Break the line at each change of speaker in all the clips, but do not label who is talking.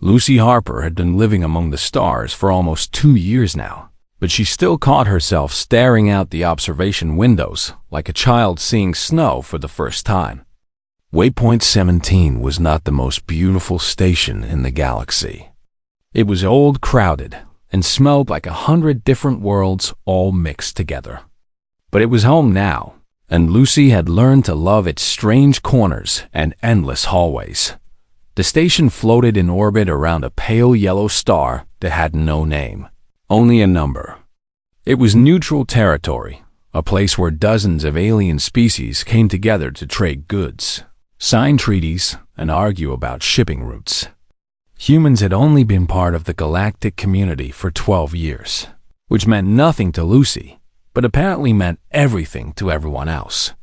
Lucy Harper had been living among the stars for almost 2 years now, but she still caught herself staring out the observation windows like a child seeing snow for the first time. Waypoint 17 was not the most beautiful station in the galaxy. It was old, crowded, and smelled like 100 different worlds all mixed together. But it was home now, and Lucy had learned to love its strange corners and endless hallways. The station floated in orbit around a pale yellow star that had no name, only a number. It was neutral territory, a place where dozens of alien species came together to trade goods, sign treaties, and argue about shipping routes. Humans had only been part of the galactic community for 12 years, which meant nothing to Lucy, but apparently meant everything to everyone else.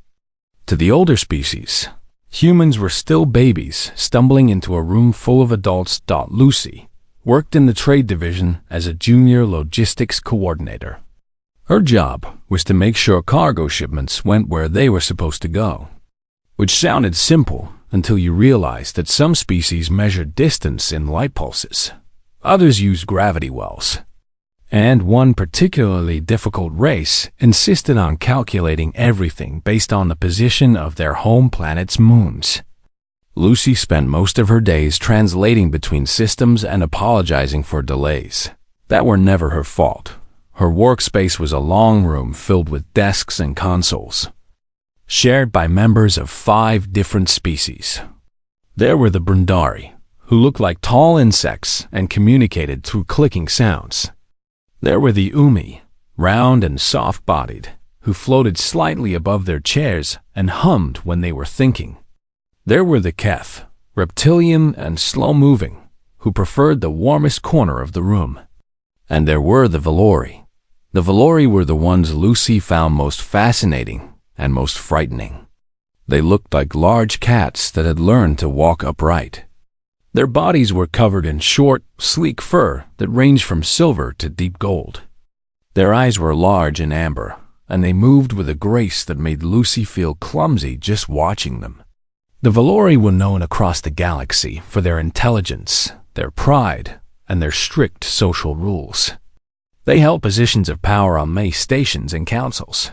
To the older species, humans were still babies stumbling into a room full of adults. Lucy worked in the trade division as a junior logistics coordinator. Her job was to make sure cargo shipments went where they were supposed to go, which sounded simple until you realized that some species measured distance in light pulses, others used gravity wells, and one particularly difficult race insisted on calculating everything based on the position of their home planet's moons. Lucy spent most of her days translating between systems and apologizing for delays that were never her fault. Her workspace was a long room filled with desks and consoles, shared by members of 5 different species. There were the Brundari, who looked like tall insects and communicated through clicking sounds. There were the Umi, round and soft-bodied, who floated slightly above their chairs and hummed when they were thinking. There were the Keth, reptilian and slow-moving, who preferred the warmest corner of the room. And there were the Valori. The Valori were the ones Lucy found most fascinating and most frightening. They looked like large cats that had learned to walk upright. Their bodies were covered in short, sleek fur that ranged from silver to deep gold. Their eyes were large and amber, and they moved with a grace that made Lucy feel clumsy just watching them. The Valori were known across the galaxy for their intelligence, their pride, and their strict social rules. They held positions of power on many stations and councils,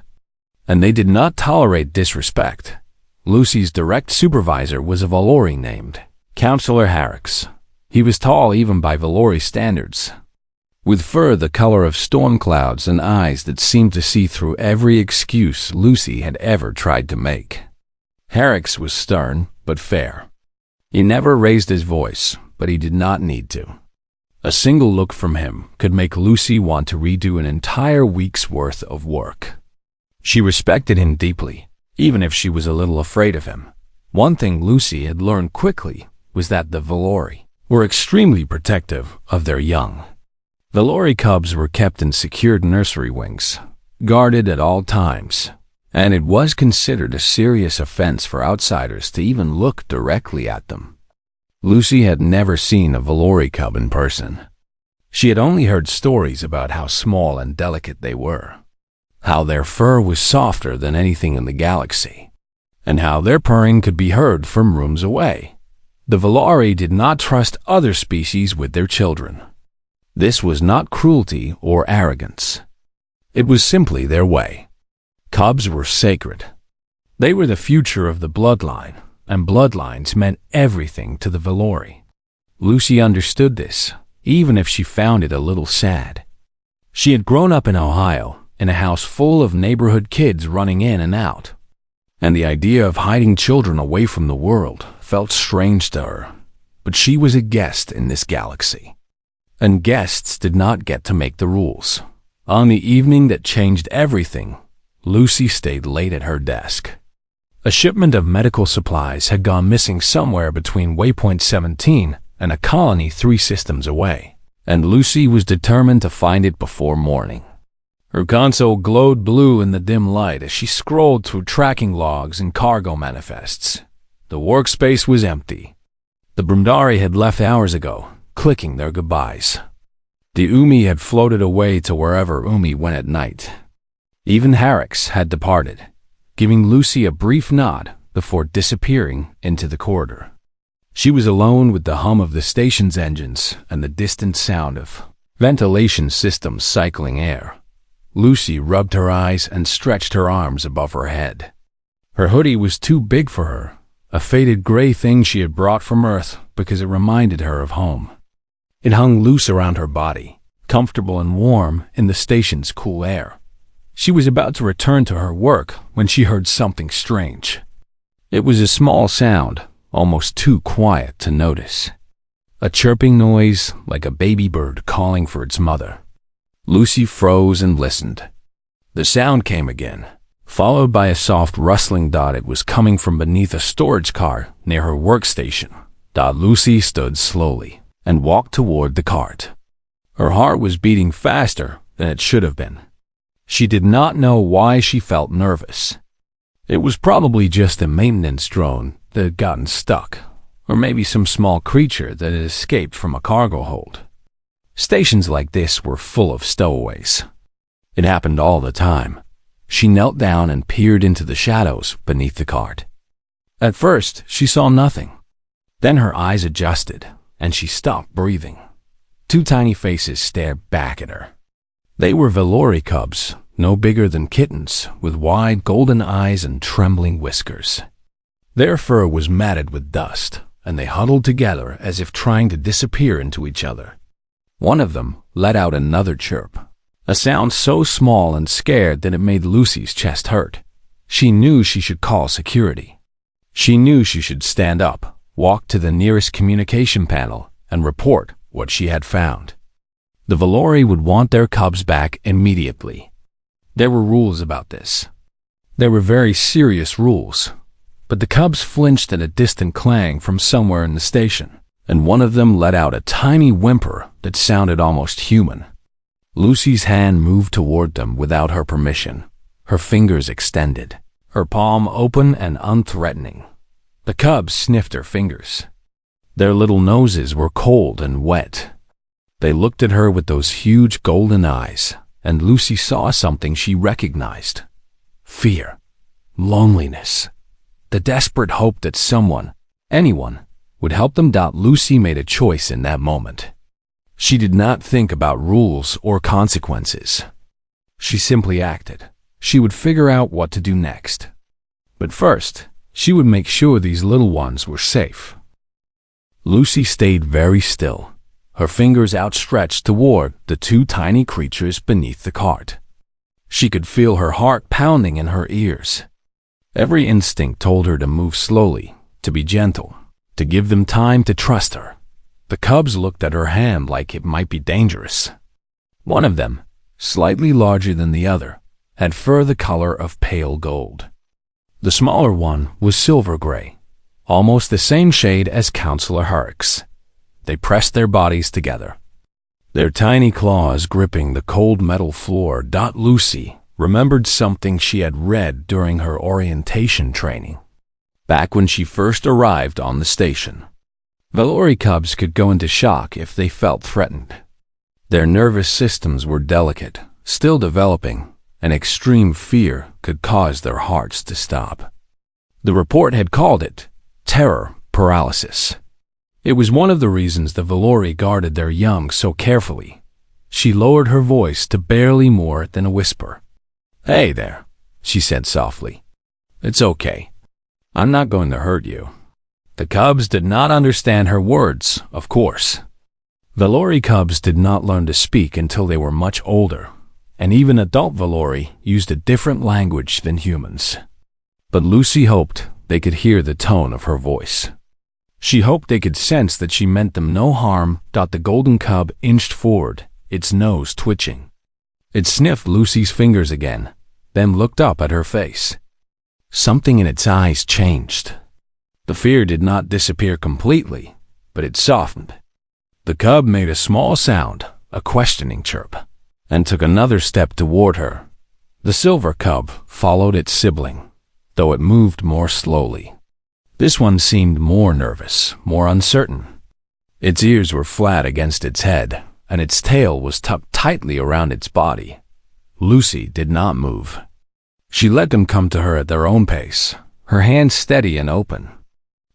and they did not tolerate disrespect. Lucy's direct supervisor was a Valori named Counselor Harrix. He was tall even by Valori standards, with fur the color of storm clouds and eyes that seemed to see through every excuse Lucy had ever tried to make. Harrix was stern but fair. He never raised his voice, but he did not need to. A single look from him could make Lucy want to redo an entire week's worth of work. She respected him deeply, even if she was a little afraid of him. One thing Lucy had learned quickly was that the Valori were extremely protective of their young. Valori cubs were kept in secured nursery wings, guarded at all times, and it was considered a serious offense for outsiders to even look directly at them. Lucy had never seen a Valori cub in person. She had only heard stories about how small and delicate they were, how their fur was softer than anything in the galaxy, and how their purring could be heard from rooms away. The Valori did not trust other species with their children. This was not cruelty or arrogance. It was simply their way. Cubs were sacred. They were the future of the bloodline, and bloodlines meant everything to the Valori. Lucy understood this, even if she found it a little sad. She had grown up in Ohio, in a house full of neighborhood kids running in and out, and the idea of hiding children away from the world felt strange to her. But she was a guest in this galaxy, and guests did not get to make the rules. On the evening that changed everything, Lucy stayed late at her desk. A shipment of medical supplies had gone missing somewhere between Waypoint 17 and a colony 3 systems away, and Lucy was determined to find it before morning. Her console glowed blue in the dim light as she scrolled through tracking logs and cargo manifests. The workspace was empty. The Brundari had left hours ago, clicking their goodbyes. The Umi had floated away to wherever Umi went at night. Even Harrix had departed, giving Lucy a brief nod before disappearing into the corridor. She was alone with the hum of the station's engines and the distant sound of ventilation systems cycling air. Lucy rubbed her eyes and stretched her arms above her head. Her hoodie was too big for her, a faded gray thing she had brought from Earth because it reminded her of home. It hung loose around her body, comfortable and warm in the station's cool air. She was about to return to her work when she heard something strange. It was a small sound, almost too quiet to notice. A chirping noise like a baby bird calling for its mother. Lucy froze and listened. The sound came again, followed by a soft rustling. It was coming from beneath a storage car near her workstation. Lucy stood slowly and walked toward the cart. Her heart was beating faster than it should have been. She did not know why she felt nervous. It was probably just a maintenance drone that had gotten stuck, or maybe some small creature that had escaped from a cargo hold. Stations like this were full of stowaways. It happened all the time. She knelt down and peered into the shadows beneath the cart. At first, she saw nothing. Then her eyes adjusted, and she stopped breathing. Two tiny faces stared back at her. They were Valori cubs, no bigger than kittens, with wide golden eyes and trembling whiskers. Their fur was matted with dust, and they huddled together as if trying to disappear into each other. One of them let out another chirp, a sound so small and scared that it made Lucy's chest hurt. She knew she should call security. She knew she should stand up, walk to the nearest communication panel, and report what she had found. The Valori would want their cubs back immediately. There were rules about this. There were very serious rules. But the cubs flinched at a distant clang from somewhere in the station, and one of them let out a tiny whimper that sounded almost human. Lucy's hand moved toward them without her permission, her fingers extended, her palm open and unthreatening. The cubs sniffed her fingers. Their little noses were cold and wet. They looked at her with those huge golden eyes, and Lucy saw something she recognized. Fear, loneliness, the desperate hope that someone, anyone, would help them. Lucy made a choice in that moment. She did not think about rules or consequences. She simply acted. She would figure out what to do next. But first, she would make sure these little ones were safe. Lucy stayed very still, her fingers outstretched toward the two tiny creatures beneath the cart. She could feel her heart pounding in her ears. Every instinct told her to move slowly, to be gentle, to give them time to trust her. The cubs looked at her hand like it might be dangerous. One of them, slightly larger than the other, had fur the color of pale gold. The smaller one was silver gray, almost the same shade as Counselor Herrick's. They pressed their bodies together, their tiny claws gripping the cold metal floor. Lucy remembered something she had read during her orientation training, back when she first arrived on the station. Valori cubs could go into shock if they felt threatened. Their nervous systems were delicate, still developing, and extreme fear could cause their hearts to stop. The report had called it terror paralysis. It was one of the reasons the Valori guarded their young so carefully. She lowered her voice to barely more than a whisper. "Hey there," she said softly. "It's okay. I'm not going to hurt you." The cubs did not understand her words, of course. Valori cubs did not learn to speak until they were much older, and even adult Valori used a different language than humans. But Lucy hoped they could hear the tone of her voice. She hoped they could sense that she meant them no harm. The golden cub inched forward, its nose twitching. It sniffed Lucy's fingers again, then looked up at her face. Something in its eyes changed. The fear did not disappear completely, but it softened. The cub made a small sound, a questioning chirp, and took another step toward her. The silver cub followed its sibling, though it moved more slowly. This one seemed more nervous, more uncertain. Its ears were flat against its head, and its tail was tucked tightly around its body. Lucy did not move. She let them come to her at their own pace, her hands steady and open.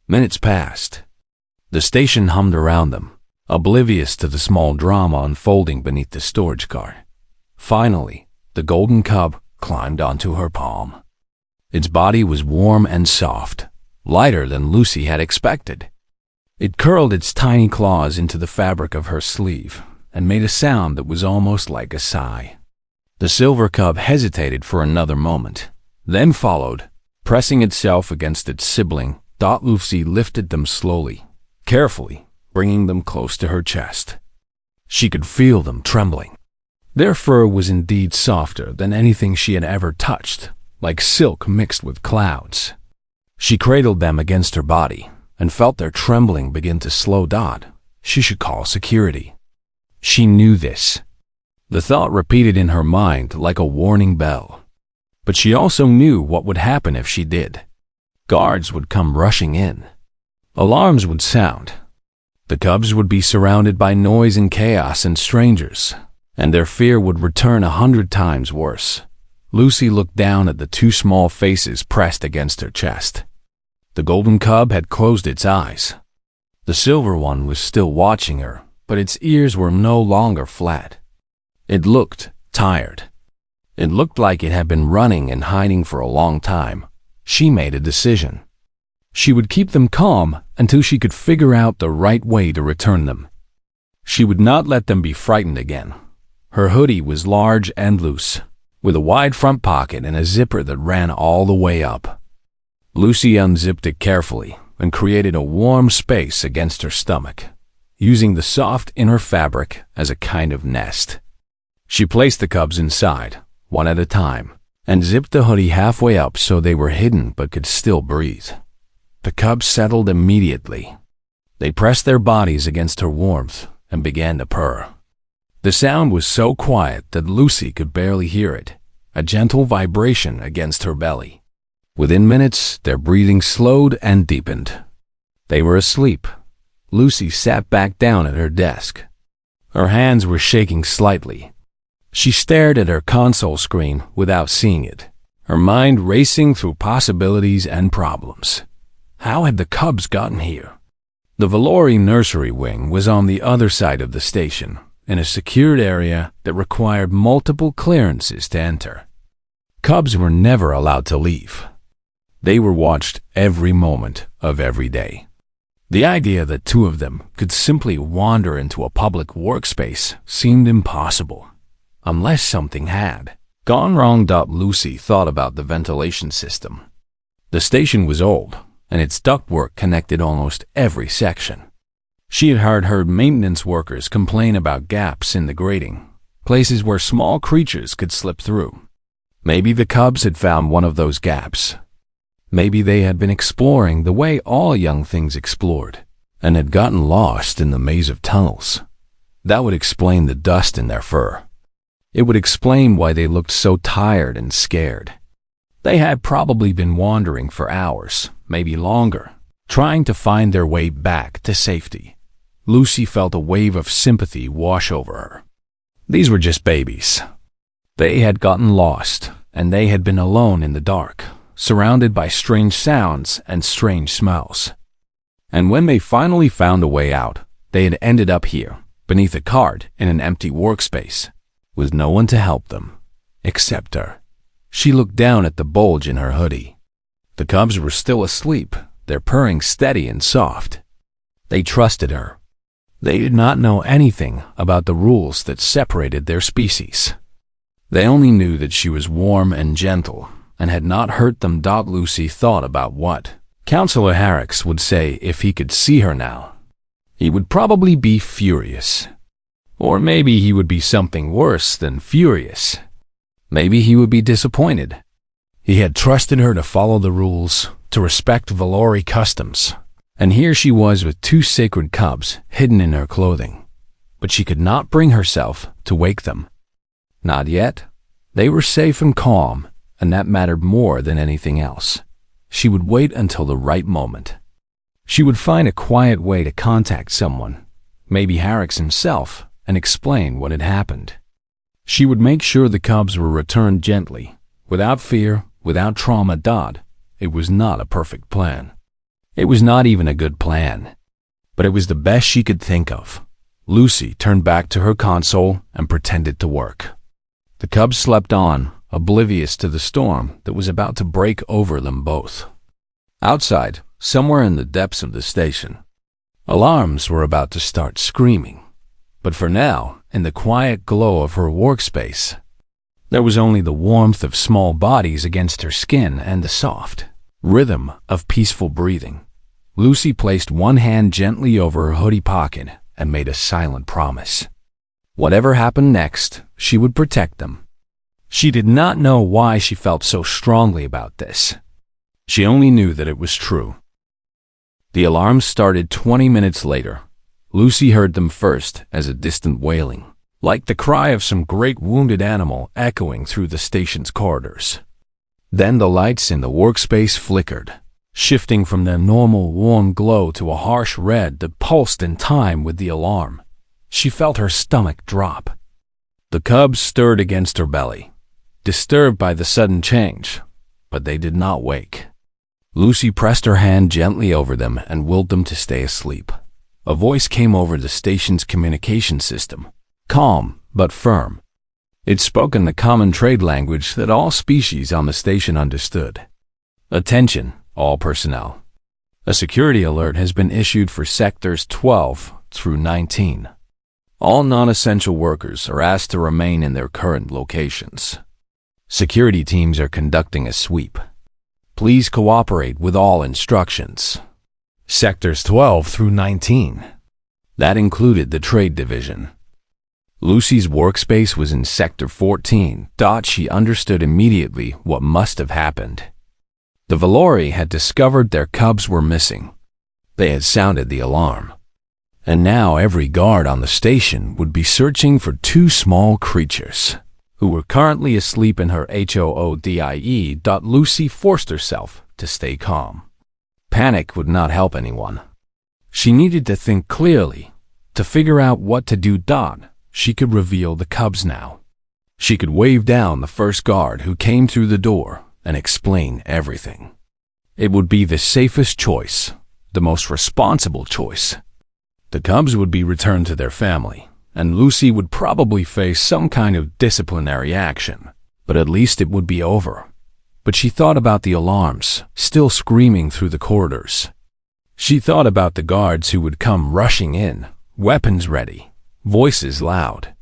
Minutes passed. The station hummed around them, oblivious to the small drama unfolding beneath the storage car. Finally, the golden cub climbed onto her palm. Its body was warm and soft, lighter than Lucy had expected. It curled its tiny claws into the fabric of her sleeve and made a sound that was almost like a sigh. The silver cub hesitated for another moment, then followed, pressing itself against its sibling. Lucy lifted them slowly, carefully, bringing them close to her chest. She could feel them trembling. Their fur was indeed softer than anything she had ever touched, like silk mixed with clouds. She cradled them against her body and felt their trembling begin to slow. She should call security. She knew this. The thought repeated in her mind like a warning bell. But she also knew what would happen if she did. Guards would come rushing in. Alarms would sound. The cubs would be surrounded by noise and chaos and strangers, and their fear would return 100 times worse. Lucy looked down at the two small faces pressed against her chest. The golden cub had closed its eyes. The silver one was still watching her, but its ears were no longer flat. It looked tired. It looked like it had been running and hiding for a long time. She made a decision. She would keep them calm until she could figure out the right way to return them. She would not let them be frightened again. Her hoodie was large and loose, with a wide front pocket and a zipper that ran all the way up. Lucy unzipped it carefully and created a warm space against her stomach, using the soft inner fabric as a kind of nest. She placed the cubs inside, one at a time, and zipped the hoodie halfway up so they were hidden but could still breathe. The cubs settled immediately. They pressed their bodies against her warmth and began to purr. The sound was so quiet that Lucy could barely hear it, a gentle vibration against her belly. Within minutes, their breathing slowed and deepened. They were asleep. Lucy sat back down at her desk. Her hands were shaking slightly. She stared at her console screen without seeing it, her mind racing through possibilities and problems. How had the cubs gotten here? The Valori nursery wing was on the other side of the station, in a secured area that required multiple clearances to enter. Cubs were never allowed to leave. They were watched every moment of every day. The idea that two of them could simply wander into a public workspace seemed impossible, unless something had gone wrong. Lucy thought about the ventilation system. The station was old, and its ductwork connected almost every section. She had heard maintenance workers complain about gaps in the grating, places where small creatures could slip through. Maybe the cubs had found one of those gaps. Maybe they had been exploring the way all young things explored, and had gotten lost in the maze of tunnels. That would explain the dust in their fur. It would explain why they looked so tired and scared. They had probably been wandering for hours, maybe longer, trying to find their way back to safety. Lucy felt a wave of sympathy wash over her. These were just babies. They had gotten lost, and they had been alone in the dark, surrounded by strange sounds and strange smells. And when they finally found a way out, they had ended up here, beneath a cart in an empty workspace, with no one to help them, except her. She looked down at the bulge in her hoodie. The cubs were still asleep, their purring steady and soft. They trusted her. They did not know anything about the rules that separated their species. They only knew that she was warm and gentle, and had not hurt them. Lucy thought about what Counselor Harrix would say if he could see her now. He would probably be furious. Or maybe he would be something worse than furious. Maybe he would be disappointed. He had trusted her to follow the rules, to respect Valori customs. And here she was with two sacred cubs hidden in her clothing. But she could not bring herself to wake them. Not yet. They were safe and calm, and that mattered more than anything else. She would wait until the right moment. She would find a quiet way to contact someone, maybe Harrix himself, and explain what had happened. She would make sure the cubs were returned gently, without fear, without trauma. It was not a perfect plan. It was not even a good plan. but it was the best she could think of. Lucy turned back to her console and pretended to work. The cubs slept on, oblivious to the storm that was about to break over them both. Outside, somewhere in the depths of the station, alarms were about to start screaming. But for now, in the quiet glow of her workspace, there was only the warmth of small bodies against her skin and the soft rhythm of peaceful breathing. Lucy placed one hand gently over her hoodie pocket and made a silent promise. Whatever happened next, she would protect them. She did not know why she felt so strongly about this. She only knew that it was true. The alarms started 20 minutes later. Lucy heard them first as a distant wailing, like the cry of some great wounded animal echoing through the station's corridors. Then the lights in the workspace flickered, shifting from their normal warm glow to a harsh red that pulsed in time with the alarm. She felt her stomach drop. The cubs stirred against her belly, disturbed by the sudden change, but they did not wake. Lucy pressed her hand gently over them and willed them to stay asleep. A voice came over the station's communication system, calm but firm. It spoke in the common trade language that all species on the station understood. Attention, all personnel. A security alert has been issued for sectors 12 through 19. All non-essential workers are asked to remain in their current locations. Security teams are conducting a sweep. Please cooperate with all instructions. Sectors 12 through 19. That included the trade division. Lucy's workspace was in Sector 14. She understood immediately what must have happened. The Valori had discovered their cubs were missing. They had sounded the alarm. And now every guard on the station would be searching for two small creatures who were currently asleep in her HOODIE. Lucy forced herself to stay calm. Panic would not help anyone. She needed to think clearly, to figure out what to do. She could reveal the cubs now. She could wave down the first guard who came through the door and explain everything. It would be the safest choice, the most responsible choice. The cubs would be returned to their family, and Lucy would probably face some kind of disciplinary action, but at least it would be over. But she thought about the alarms, still screaming through the corridors. She thought about the guards who would come rushing in, weapons ready, voices loud.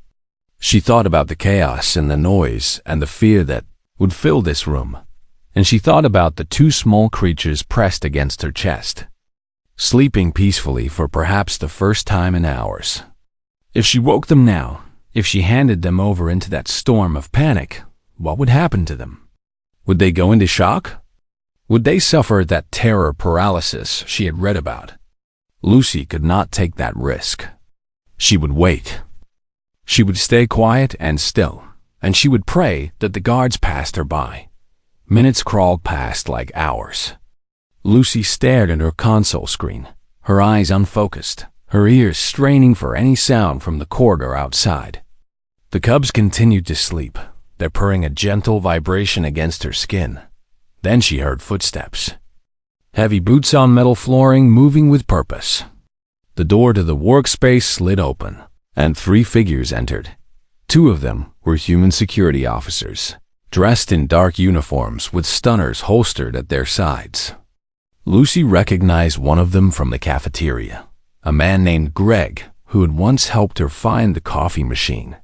She thought about the chaos and the noise and the fear that would fill this room. And she thought about the two small creatures pressed against her chest, sleeping peacefully for perhaps the first time in hours. If she woke them now, if she handed them over into that storm of panic, what would happen to them? Would they go into shock? Would they suffer that terror paralysis she had read about? Lucy could not take that risk. She would wait. She would stay quiet and still, and she would pray that the guards passed her by. Minutes crawled past like hours. Lucy stared at her console screen, her eyes unfocused, her ears straining for any sound from the corridor outside. The cubs continued to sleep, their purring a gentle vibration against her skin. Then she heard footsteps. Heavy boots on metal flooring moving with purpose. The door to the workspace slid open, and three figures entered. Two of them were human security officers, dressed in dark uniforms with stunners holstered at their sides. Lucy recognized one of them from the cafeteria, a man named Greg, who had once helped her find the coffee machine.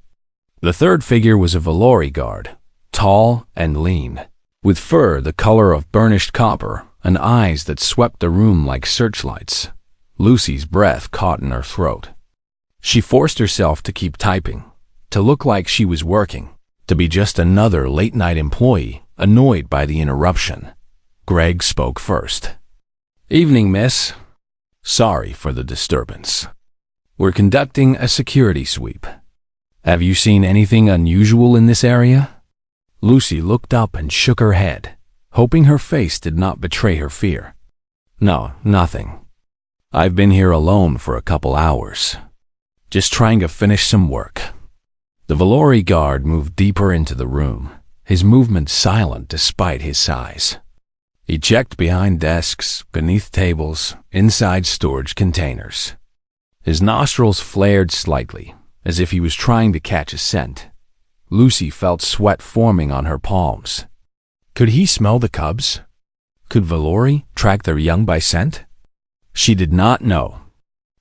The third figure was a Valori guard, tall and lean, with fur the color of burnished copper and eyes that swept the room like searchlights. Lucy's breath caught in her throat. She forced herself to keep typing, to look like she was working, to be just another late-night employee annoyed by the interruption. Greg spoke first. "Evening, miss. Sorry for the disturbance. We're conducting a security sweep. Have you seen anything unusual in this area?" Lucy looked up and shook her head, hoping her face did not betray her fear. "No, nothing. I've been here alone for a couple hours, just trying to finish some work." The Valori guard moved deeper into the room, his movement silent despite his size. He checked behind desks, beneath tables, inside storage containers. His nostrils flared slightly, as if he was trying to catch a scent. Lucy felt sweat forming on her palms. Could he smell the cubs? Could Valori track their young by scent? She did not know.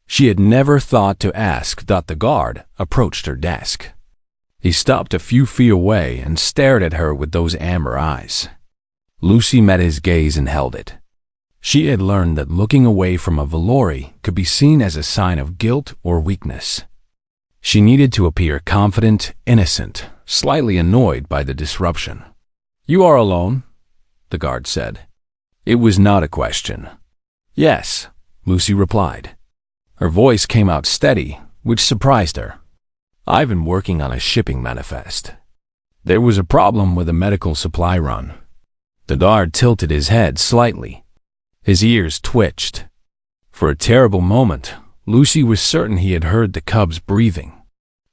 She had never thought to ask. The guard approached her desk. He stopped a few feet away and stared at her with those amber eyes. Lucy met his gaze and held it. She had learned that looking away from a Valori could be seen as a sign of guilt or weakness. She needed to appear confident, innocent, slightly annoyed by the disruption. "You are alone?" the guard said. It was not a question. "Yes," Lucy replied. Her voice came out steady, which surprised her. "I've been working on a shipping manifest. There was a problem with a medical supply run." The guard tilted his head slightly. His ears twitched. For a terrible moment, Lucy was certain he had heard the cubs breathing.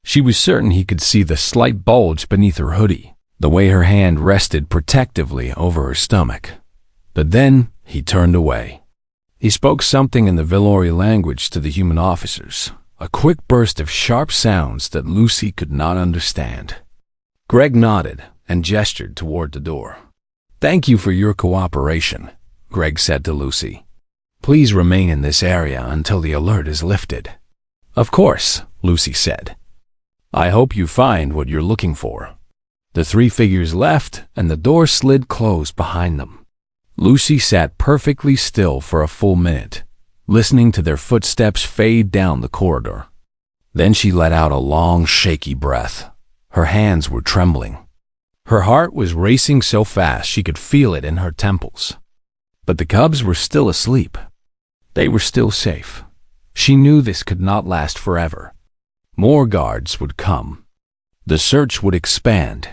She was certain he could see the slight bulge beneath her hoodie, the way her hand rested protectively over her stomach. But then he turned away. He spoke something in the Valori language to the human officers, a quick burst of sharp sounds that Lucy could not understand. Greg nodded and gestured toward the door. "Thank you for your cooperation," Greg said to Lucy. "Please remain in this area until the alert is lifted." "Of course," Lucy said. "I hope you find what you're looking for." The three figures left, and the door slid closed behind them. Lucy sat perfectly still for a full minute, listening to their footsteps fade down the corridor. Then she let out a long, shaky breath. Her hands were trembling. Her heart was racing so fast she could feel it in her temples. But the cubs were still asleep. They were still safe. She knew this could not last forever. More guards would come. The search would expand.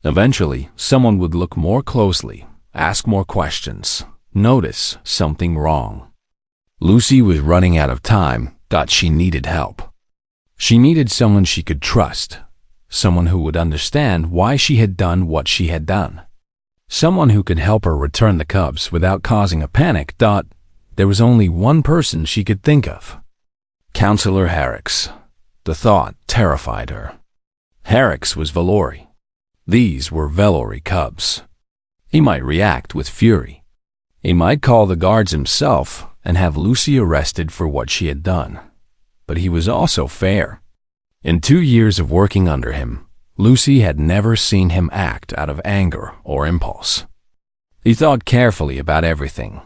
Eventually, someone would look more closely, ask more questions, notice something wrong. Lucy was running out of time, thought she needed help. She needed someone she could trust, someone who would understand why she had done what she had done. Someone who could help her return the cubs without causing a panic. There was only one person she could think of. Counselor Herrick's. The thought terrified her. Herrick's was Valori. These were Valori cubs. He might react with fury. He might call the guards himself and have Lucy arrested for what she had done. But he was also fair. In 2 years of working under him, Lucy had never seen him act out of anger or impulse. He thought carefully about everything.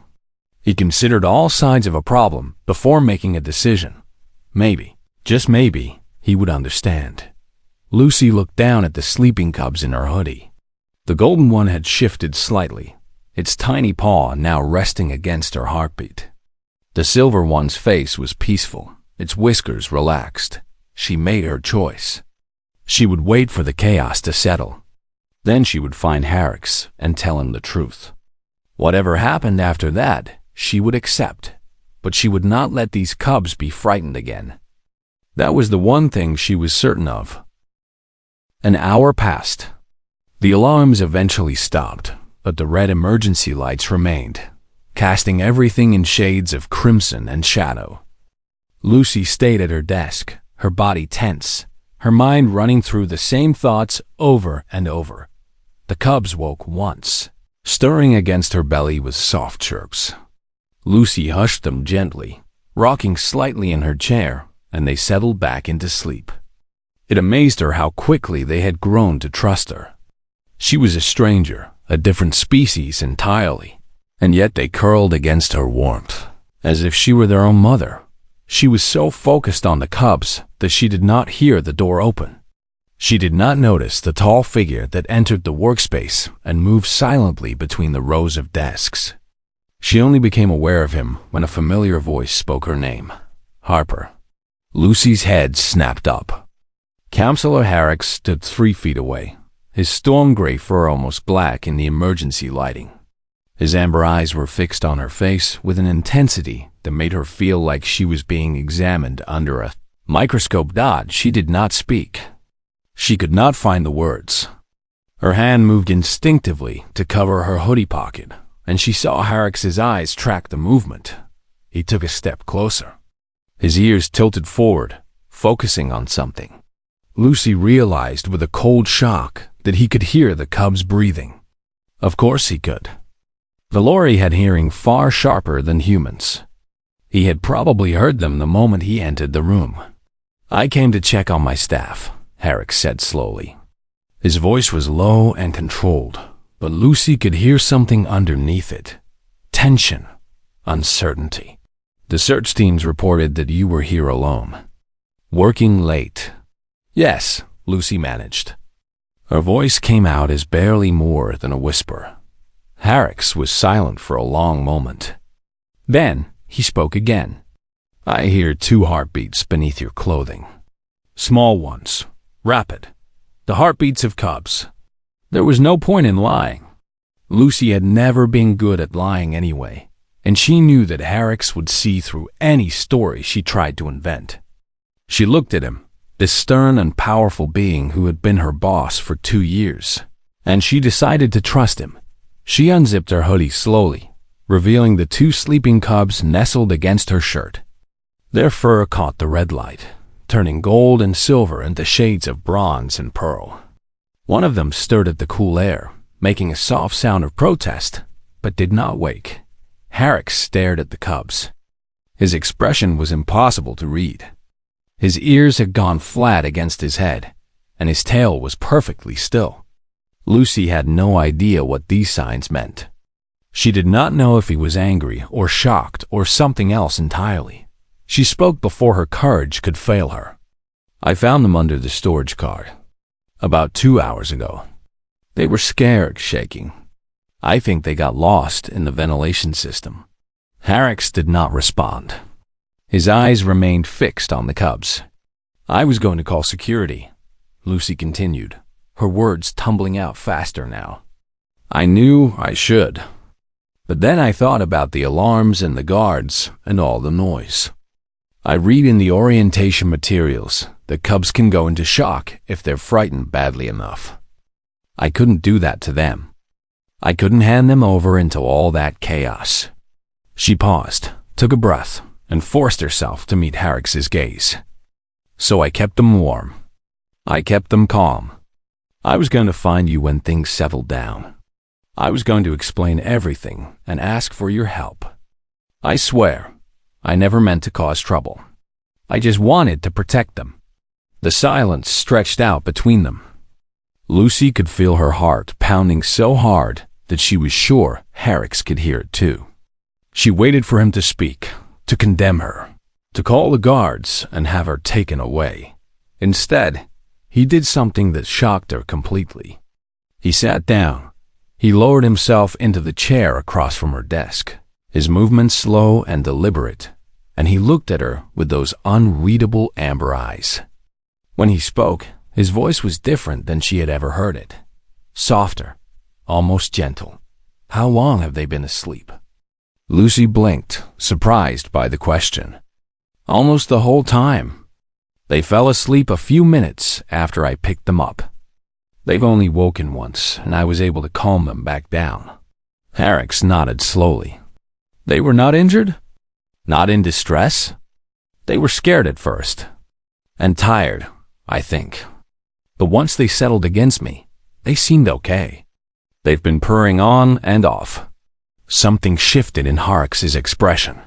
He considered all sides of a problem before making a decision. Maybe, just maybe, he would understand. Lucy looked down at the sleeping cubs in her hoodie. The golden one had shifted slightly, its tiny paw now resting against her heartbeat. The silver one's face was peaceful, its whiskers relaxed. She made her choice. She would wait for the chaos to settle. Then she would find Herrick's and tell him the truth. Whatever happened after that, she would accept, but she would not let these cubs be frightened again. That was the one thing she was certain of. An hour passed. The alarms eventually stopped, but the red emergency lights remained, casting everything in shades of crimson and shadow. Lucy stayed at her desk, her body tense, her mind running through the same thoughts over and over. The cubs woke once, stirring against her belly with soft chirps. Lucy hushed them gently, rocking slightly in her chair, and they settled back into sleep. It amazed her how quickly they had grown to trust her. She was a stranger, a different species entirely, and yet they curled against her warmth, as if she were their own mother. She was so focused on the cubs that she did not hear the door open. She did not notice the tall figure that entered the workspace and moved silently between the rows of desks. She only became aware of him when a familiar voice spoke her name, Harper. Lucy's head snapped up. Counselor Herrick stood 3 feet away, his storm gray fur almost black in the emergency lighting. His amber eyes were fixed on her face with an intensity that made her feel like she was being examined under a microscope. She did not speak. She could not find the words. Her hand moved instinctively to cover her hoodie pocket, and she saw Herrick's eyes track the movement. He took a step closer. His ears tilted forward, focusing on something. Lucy realized with a cold shock that he could hear the cubs breathing. Of course he could. Valori had hearing far sharper than humans. He had probably heard them the moment he entered the room. "I came to check on my staff," Herrick said slowly. His voice was low and controlled, but Lucy could hear something underneath it. Tension, uncertainty. "The search teams reported that you were here alone. Working late." "Yes," Lucy managed. Her voice came out as barely more than a whisper. Herrick's was silent for a long moment. Then he spoke again. "I hear 2 heartbeats beneath your clothing. Small ones, rapid. The heartbeats of cubs." There was no point in lying. Lucy had never been good at lying anyway, and she knew that Herrick's would see through any story she tried to invent. She looked at him, this stern and powerful being who had been her boss for 2 years, and she decided to trust him. She unzipped her hoodie slowly, revealing the 2 sleeping cubs nestled against her shirt. Their fur caught the red light, turning gold and silver into shades of bronze and pearl. One of them stirred at the cool air, making a soft sound of protest, but did not wake. Herrick stared at the cubs. His expression was impossible to read. His ears had gone flat against his head, and his tail was perfectly still. Lucy had no idea what these signs meant. She did not know if he was angry or shocked or something else entirely. She spoke before her courage could fail her. "I found them under the storage car. About 2 hours ago. They were scared, shaking. I think they got lost in the ventilation system." Herrick's did not respond. His eyes remained fixed on the cubs. "I was going to call security," Lucy continued, her words tumbling out faster now. "I knew I should. But then I thought about the alarms and the guards and all the noise. I read in the orientation materials that cubs can go into shock if they're frightened badly enough. I couldn't do that to them. I couldn't hand them over into all that chaos." She paused, took a breath, and forced herself to meet Herrick's gaze. "So I kept them warm. I kept them calm. I was going to find you when things settled down. I was going to explain everything and ask for your help. I swear, I never meant to cause trouble. I just wanted to protect them." The silence stretched out between them. Lucy could feel her heart pounding so hard that she was sure Herrick's could hear it too. She waited for him to speak, to condemn her, to call the guards and have her taken away. Instead, he did something that shocked her completely. He sat down. He lowered himself into the chair across from her desk, his movements slow and deliberate, and he looked at her with those unreadable amber eyes. When he spoke, his voice was different than she had ever heard it. Softer, almost gentle. "How long have they been asleep?" Lucy blinked, surprised by the question. "Almost the whole time. They fell asleep a few minutes after I picked them up. They've only woken once, and I was able to calm them back down." Herrick's nodded slowly. "They were not injured? Not in distress?" "They were scared at first. And tired, I think. But once they settled against me, they seemed okay. They've been purring on and off." Something shifted in Herrick's expression.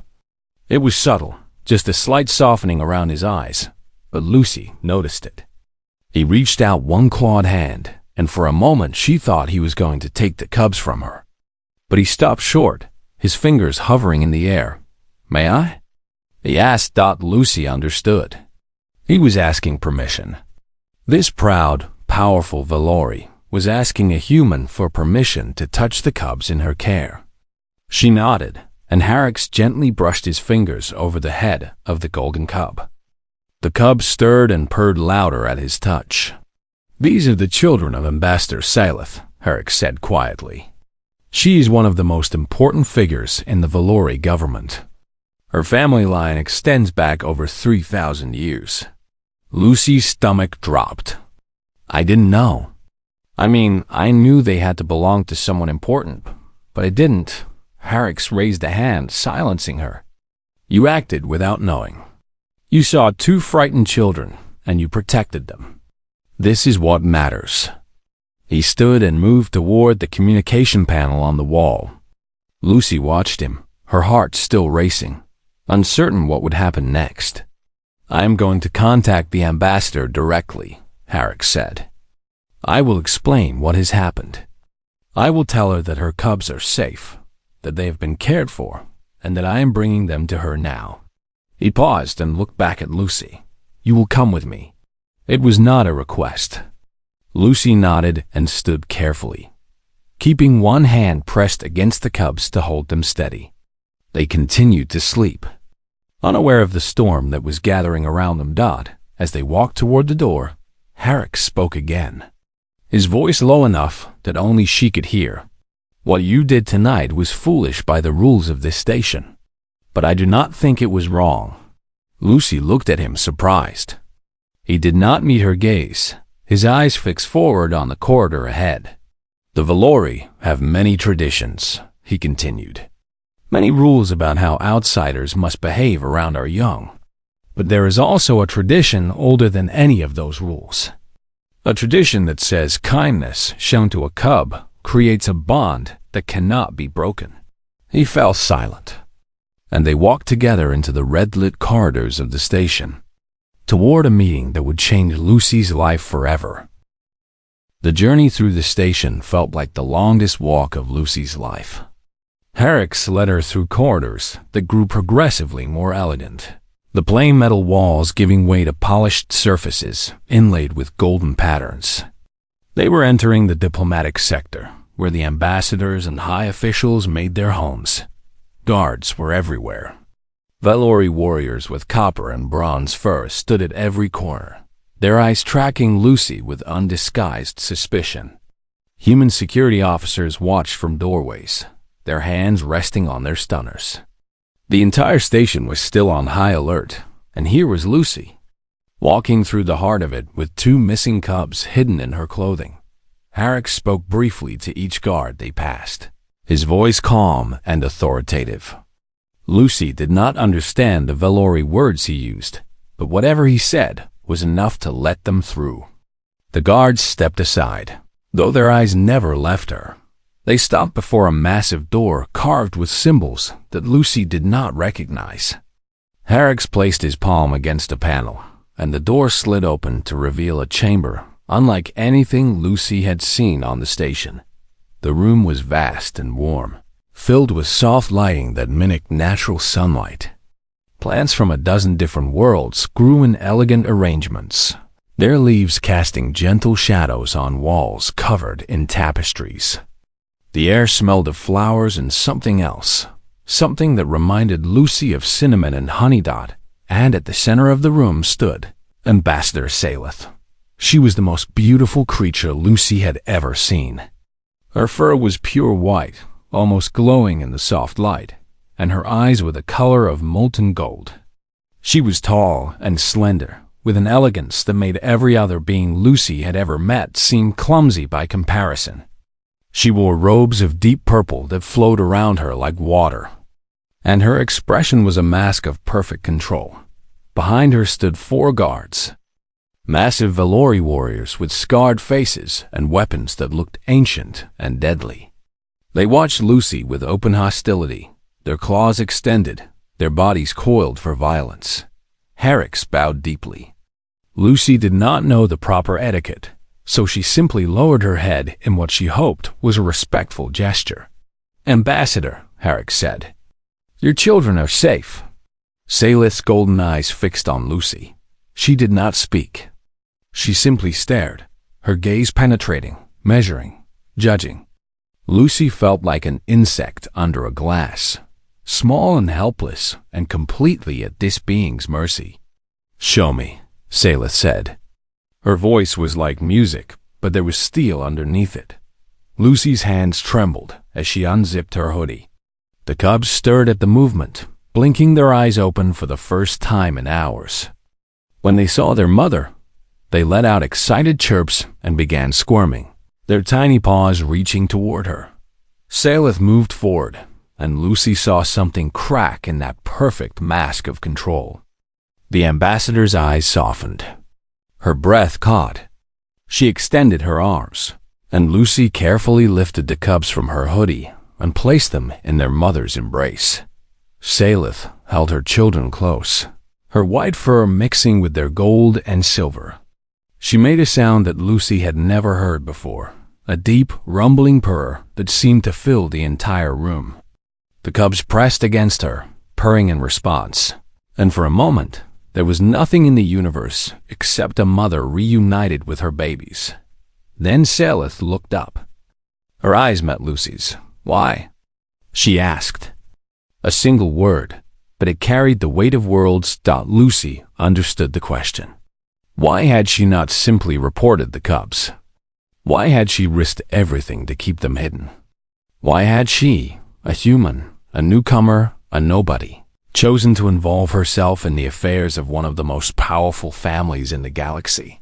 It was subtle, just a slight softening around his eyes, but Lucy noticed it. He reached out one clawed hand, and for a moment she thought he was going to take the cubs from her. But he stopped short, his fingers hovering in the air. "May I?" He asked. Lucy understood. He was asking permission. This proud, powerful Valori was asking a human for permission to touch the cubs in her care. She nodded, and Herrick's gently brushed his fingers over the head of the golden cub. The cub stirred and purred louder at his touch. "These are the children of Ambassador Salith," Herrick said quietly. "She is one of the most important figures in the Valori government. Her family line extends back over 3,000 years. Lucy's stomach dropped. "I didn't know. I mean, I knew they had to belong to someone important, but I didn't." Herrick's raised a hand, silencing her. "You acted without knowing. You saw two frightened children, and you protected them. This is what matters." He stood and moved toward the communication panel on the wall. Lucy watched him, her heart still racing, uncertain what would happen next. "I am going to contact the ambassador directly," Herrick said. "I will explain what has happened. I will tell her that her cubs are safe, that they have been cared for, and that I am bringing them to her now." He paused and looked back at Lucy. "You will come with me." It was not a request. Lucy nodded and stood carefully, keeping one hand pressed against the cubs to hold them steady. They continued to sleep, unaware of the storm that was gathering around them. As they walked toward the door, Herrick spoke again, his voice low enough that only she could hear. "What you did tonight was foolish by the rules of this station, but I do not think it was wrong." Lucy looked at him surprised. He did not meet her gaze, his eyes fixed forward on the corridor ahead. "The Valori have many traditions," he continued. "Many rules about how outsiders must behave around our young. But there is also a tradition older than any of those rules. A tradition that says kindness shown to a cub creates a bond that cannot be broken." He fell silent, and they walked together into the red-lit corridors of the station, toward a meeting that would change Lucy's life forever. The journey through the station felt like the longest walk of Lucy's life. Herrick led her through corridors that grew progressively more elegant, the plain metal walls giving way to polished surfaces inlaid with golden patterns. They were entering the diplomatic sector, where the ambassadors and high officials made their homes. Guards were everywhere. Valori warriors with copper and bronze fur stood at every corner, their eyes tracking Lucy with undisguised suspicion. Human security officers watched from doorways, their hands resting on their stunners. The entire station was still on high alert, and here was Lucy, walking through the heart of it with two missing cubs hidden in her clothing. Herrick spoke briefly to each guard they passed, his voice calm and authoritative. Lucy did not understand the Valori words he used, but whatever he said was enough to let them through. The guards stepped aside, though their eyes never left her. They stopped before a massive door carved with symbols that Lucy did not recognize. Herrick placed his palm against a panel, and the door slid open to reveal a chamber unlike anything Lucy had seen on the station. The room was vast and warm, filled with soft lighting that mimicked natural sunlight. Plants from a dozen different worlds grew in elegant arrangements, their leaves casting gentle shadows on walls covered in tapestries. The air smelled of flowers and something else, something that reminded Lucy of cinnamon and honey. And at the center of the room stood Ambassador Saleth. She was the most beautiful creature Lucy had ever seen. Her fur was pure white, almost glowing in the soft light, and her eyes were the color of molten gold. She was tall and slender, with an elegance that made every other being Lucy had ever met seem clumsy by comparison. She wore robes of deep purple that flowed around her like water, and her expression was a mask of perfect control. Behind her stood 4 guards, massive Valori warriors with scarred faces and weapons that looked ancient and deadly. They watched Lucy with open hostility, their claws extended, their bodies coiled for violence. Herrick bowed deeply. Lucy did not know the proper etiquette, so she simply lowered her head in what she hoped was a respectful gesture. "Ambassador," Herrick said, "your children are safe." Saleth's golden eyes fixed on Lucy. She did not speak. She simply stared, her gaze penetrating, measuring, judging. Lucy felt like an insect under a glass, small and helpless and completely at this being's mercy. "Show me," Saleth said. Her voice was like music, but there was steel underneath it. Lucy's hands trembled as she unzipped her hoodie. The cubs stirred at the movement, blinking their eyes open for the first time in hours. When they saw their mother, they let out excited chirps and began squirming, their tiny paws reaching toward her. Saleth moved forward, and Lucy saw something crack in that perfect mask of control. The ambassador's eyes softened. Her breath caught. She extended her arms, and Lucy carefully lifted the cubs from her hoodie and placed them in their mother's embrace. Salith held her children close, her white fur mixing with their gold and silver. She made a sound that Lucy had never heard before, a deep, rumbling purr that seemed to fill the entire room. The cubs pressed against her, purring in response, and for a moment, there was nothing in the universe except a mother reunited with her babies. Then Salith looked up. Her eyes met Lucy's. "Why?" she asked. A single word, but it carried the weight of worlds. Lucy understood the question. Why had she not simply reported the cubs? Why had she risked everything to keep them hidden? Why had she, a human, a newcomer, a nobody, chosen to involve herself in the affairs of one of the most powerful families in the galaxy?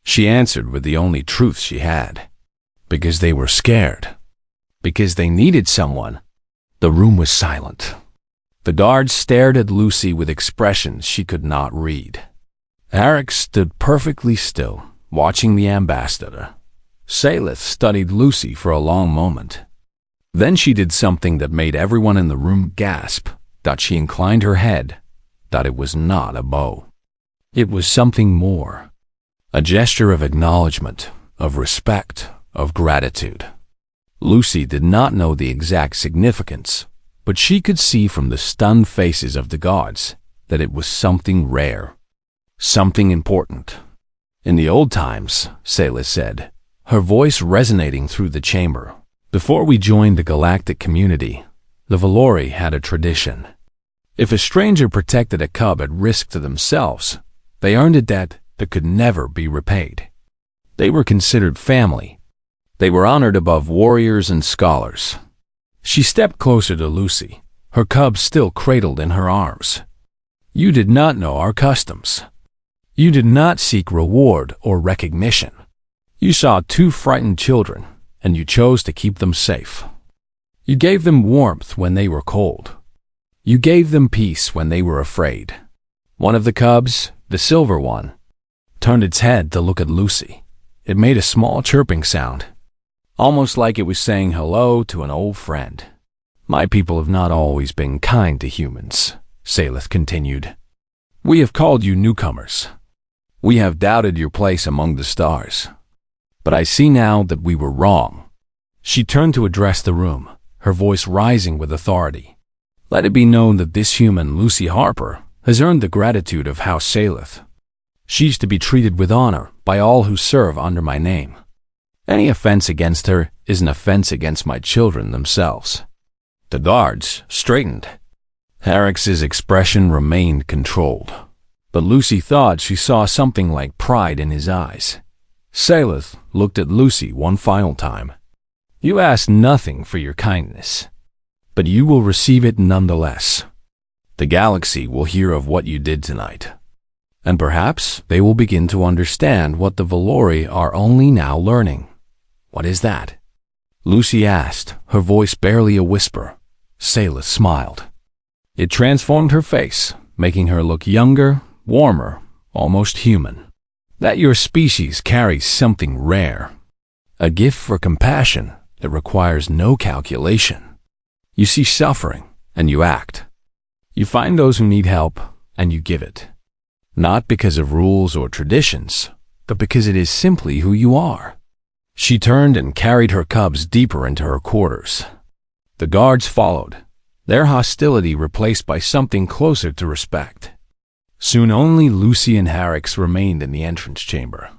She answered with the only truth she had. Because they were scared. Because they needed someone. The room was silent. The guards stared at Lucy with expressions she could not read. Eric stood perfectly still, watching the ambassador. Salith studied Lucy for a long moment. Then she did something that made everyone in the room gasp. She inclined her head. It was not a bow. It was something more. A gesture of acknowledgement, of respect, of gratitude. Lucy did not know the exact significance, but she could see from the stunned faces of the guards that it was something rare, something important. In the old times, Salith said, her voice resonating through the chamber, before we joined the galactic community, the Valori had a tradition. If a stranger protected a cub at risk to themselves, they earned a debt that could never be repaid. They were considered family. They were honored above warriors and scholars. She stepped closer to Lucy, her cub still cradled in her arms. You did not know our customs. You did not seek reward or recognition. You saw two frightened children, and you chose to keep them safe. You gave them warmth when they were cold. You gave them peace when they were afraid. One of the cubs, the silver one, turned its head to look at Lucy. It made a small chirping sound, almost like it was saying hello to an old friend. My people have not always been kind to humans, Salith continued. We have called you newcomers. We have doubted your place among the stars. But I see now that we were wrong. She turned to address the room, her voice rising with authority. Let it be known that this human, Lucy Harper, has earned the gratitude of House Salith. She's to be treated with honor by all who serve under my name. Any offense against her is an offense against my children themselves. The guards straightened. Eric's expression remained controlled, but Lucy thought she saw something like pride in his eyes. Salith looked at Lucy one final time. You asked nothing for your kindness, but you will receive it nonetheless. The galaxy will hear of what you did tonight, and perhaps they will begin to understand what the Valori are only now learning. What is that? Lucy asked, her voice barely a whisper. Salith smiled. It transformed her face, making her look younger, warmer, almost human. That your species carries something rare, a gift for compassion that requires no calculation. You see suffering, and you act. You find those who need help, and you give it. Not because of rules or traditions, but because it is simply who you are. She turned and carried her cubs deeper into her quarters. The guards followed, their hostility replaced by something closer to respect. Soon only Lucy and Harrix remained in the entrance chamber.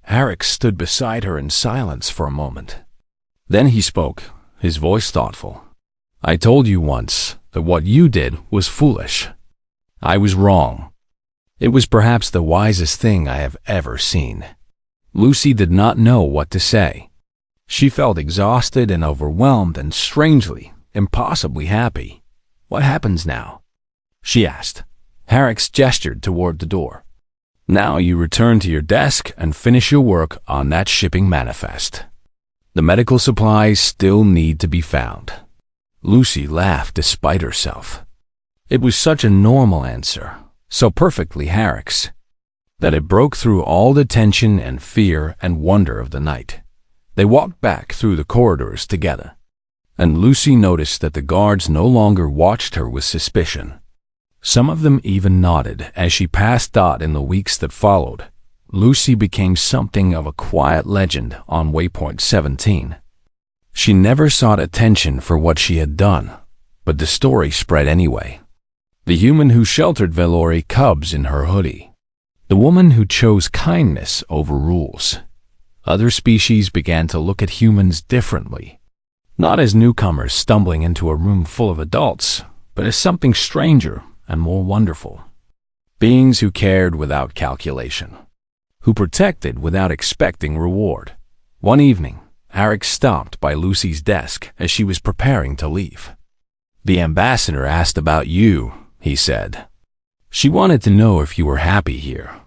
Harrix stood beside her in silence for a moment. Then he spoke, his voice thoughtful. I told you once that what you did was foolish. I was wrong. It was perhaps the wisest thing I have ever seen. Lucy did not know what to say. She felt exhausted and overwhelmed and strangely, impossibly happy. What happens now? She asked. Harrix gestured toward the door. Now you return to your desk and finish your work on that shipping manifest. The medical supplies still need to be found. Lucy laughed despite herself. It was such a normal answer, so perfectly Herrick's, that it broke through all the tension and fear and wonder of the night. They walked back through the corridors together, and Lucy noticed that the guards no longer watched her with suspicion. Some of them even nodded as she passed Dot. In the weeks that followed, Lucy became something of a quiet legend on Waypoint 17. She never sought attention for what she had done, but the story spread anyway. The human who sheltered Velori cubs in her hoodie. The woman who chose kindness over rules. Other species began to look at humans differently, not as newcomers stumbling into a room full of adults, but as something stranger and more wonderful. Beings who cared without calculation, who protected without expecting reward. One evening, Herrick stopped by Lucy's desk as she was preparing to leave. "The ambassador asked about you," he said. "She wanted to know if you were happy here."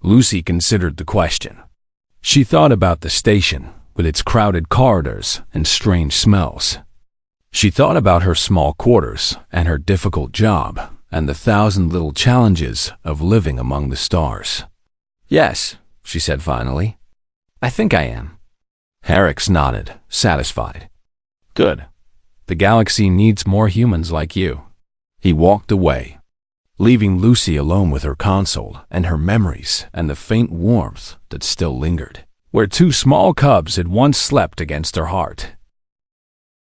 Lucy considered the question. She thought about the station, with its crowded corridors and strange smells. She thought about her small quarters and her difficult job and the 1,000 little challenges of living among the stars. "Yes," she said finally. "I think I am." Herrick nodded, satisfied. "Good. The galaxy needs more humans like you." He walked away, leaving Lucy alone with her console and her memories and the faint warmth that still lingered, where 2 small cubs had once slept against her heart.